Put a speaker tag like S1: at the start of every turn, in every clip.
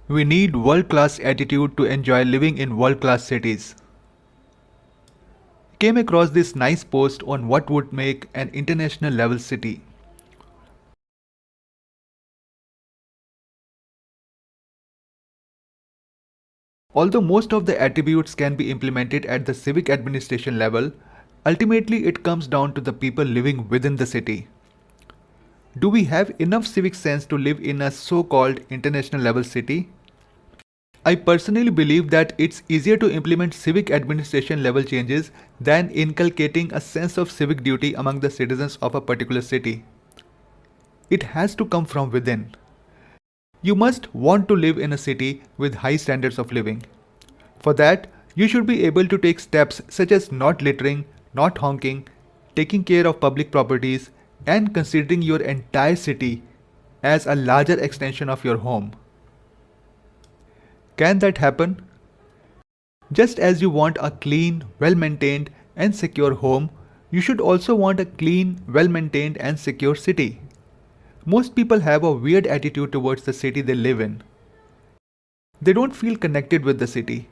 S1: We need world-class attitude to enjoy living in world-class cities. Came across this nice post on what would make an international level city. Although most of the attributes can be implemented at the civic administration level, ultimately it comes down to the people living within the city. Do we have enough civic sense to live in a so-called international level city? I personally believe that it's easier to implement civic administration level changes than inculcating a sense of civic duty among the citizens of a particular city. It has to come from within. You must want to live in a city with high standards of living. For that, you should be able to take steps such as not littering, not honking, taking care of public properties, and considering your entire city as a larger extension of your home. Can that happen? Just as you want a clean, well-maintained, and secure home, you should also want a clean, well-maintained, and secure city. Most people have a weird attitude towards the city they live in. They don't feel connected with the city.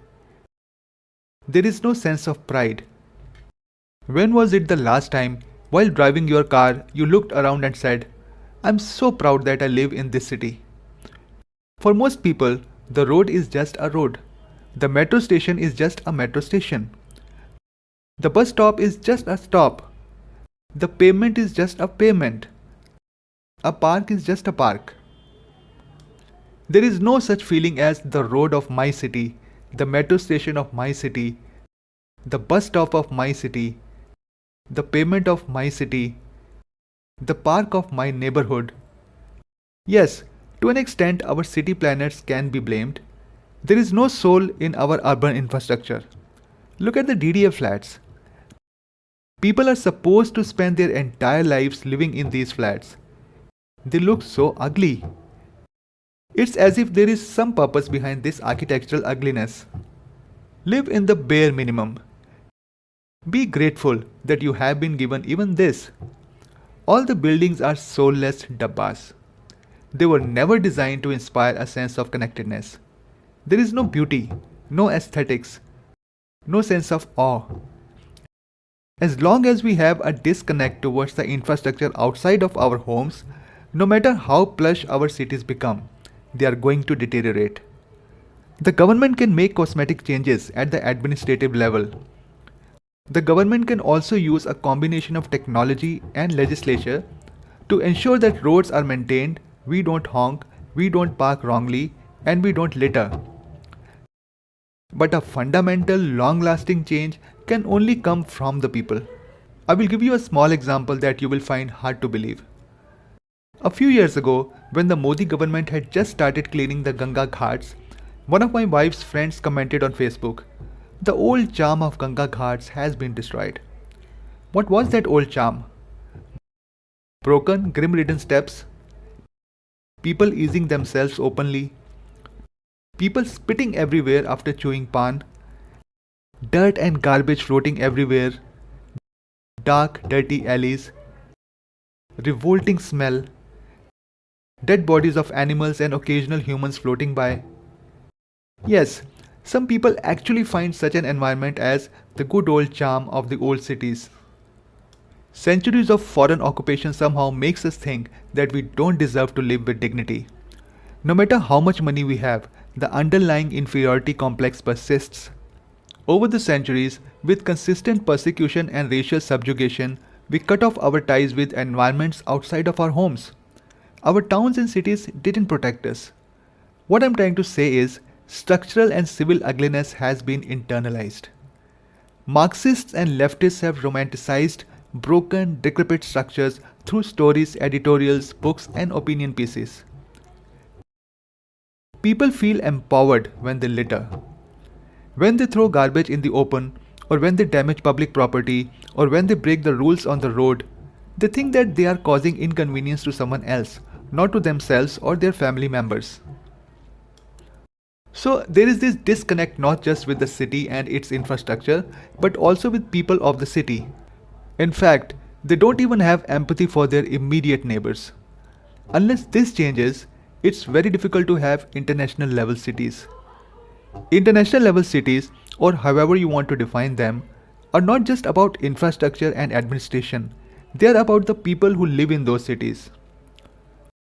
S1: There is no sense of pride. When was it the last time, while driving your car, you looked around and said, "I'm so proud that I live in this city"? For most people, the road is just a road. The metro station is just a metro station. The bus stop is just a stop. The pavement is just a pavement. A park is just a park. There is no such feeling as the road of my city, the metro station of my city, the bus stop of my city, the pavement of my city, the park of my neighborhood. Yes, to an extent, our city planners can be blamed. There is no soul in our urban infrastructure. Look at the DDA flats. People are supposed to spend their entire lives living in these flats. They look so ugly. It's as if there is some purpose behind this architectural ugliness. Live in the bare minimum. Be grateful that you have been given even this. All the buildings are soulless dabbas. They were never designed to inspire a sense of connectedness. There is no beauty, no aesthetics, no sense of awe. As long as we have a disconnect towards the infrastructure outside of our homes, no matter how plush our cities become, they are going to deteriorate. The government can make cosmetic changes at the administrative level. The government can also use a combination of technology and legislature to ensure that roads are maintained, we don't honk, we don't park wrongly, and we don't litter. But a fundamental, long-lasting change can only come from the people. I will give you a small example that you will find hard to believe. A few years ago, when the Modi government had just started cleaning the Ganga Ghats, one of my wife's friends commented on Facebook, "The old charm of Ganga Ghats has been destroyed." What was that old charm? Broken, grim-ridden steps, people easing themselves openly, people spitting everywhere after chewing pan, dirt and garbage floating everywhere, dark, dirty alleys, revolting smell, dead bodies of animals and occasional humans floating by. Yes, some people actually find such an environment as the good old charm of the old cities. Centuries of foreign occupation somehow makes us think that we don't deserve to live with dignity. No matter how much money we have, the underlying inferiority complex persists. Over the centuries, with consistent persecution and racial subjugation, we cut off our ties with environments outside of our homes. Our towns and cities didn't protect us. What I'm trying to say is, structural and civil ugliness has been internalized. Marxists and leftists have romanticized broken, decrepit structures through stories, editorials, books, and opinion pieces. People feel empowered when they litter. When they throw garbage in the open, or when they damage public property, or when they break the rules on the road, they think that they are causing inconvenience to someone else, not to themselves or their family members. So there is this disconnect not just with the city and its infrastructure, but also with people of the city. In fact, they don't even have empathy for their immediate neighbors. Unless this changes, it's very difficult to have international level cities. International level cities, or however you want to define them, are not just about infrastructure and administration, they are about the people who live in those cities.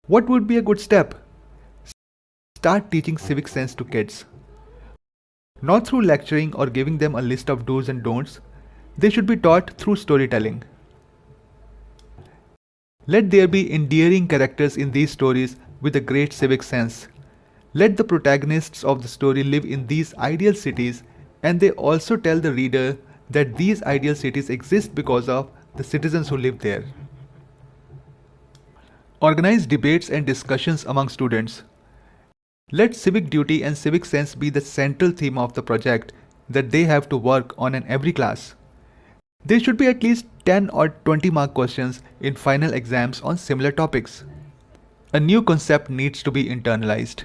S1: What would be a good step? Start teaching civic sense to kids. Not through lecturing or giving them a list of do's and don'ts, they should be taught through storytelling. Let there be endearing characters in these stories with a great civic sense. Let the protagonists of the story live in these ideal cities, and they also tell the reader that these ideal cities exist because of the citizens who live there. Organize debates and discussions among students. Let civic duty and civic sense be the central theme of the project that they have to work on in every class. There should be at least 10 or 20 mark questions in final exams on similar topics. A new concept needs to be internalized.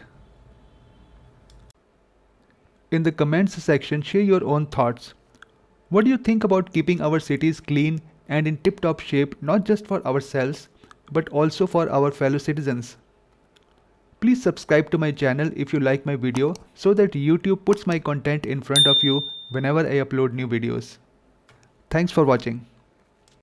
S1: In the comments section, share your own thoughts. What do you think about keeping our cities clean and in tip-top shape, not just for ourselves, but also for our fellow citizens? Please subscribe to my channel if you like my video so that YouTube puts my content in front of you whenever I upload new videos. Thanks for watching.